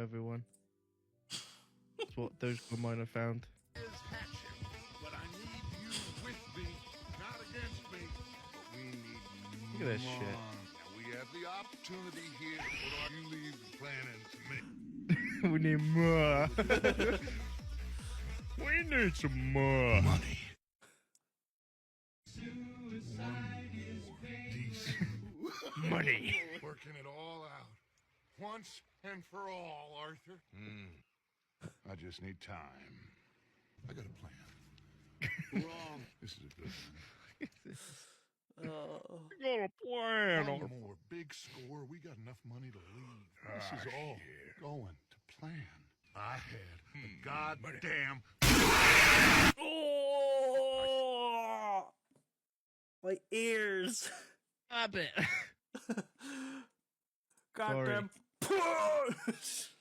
everyone. That's what Dogecoin miner found. Is hatching, but I need you with me, not against me. But we need Look at this shit. more. And we have the opportunity here to put our you leave the planning to me. We need more. We need some more. Money. Money. Working it all out. Once and for all, Arthur. I just need time. I got a plan. Wrong. This is a good one. Got a plan. One more big score. We got enough money to leave. This is all going to plan. I had the goddamn... Oh, my ears. Stop it. Goddamn push.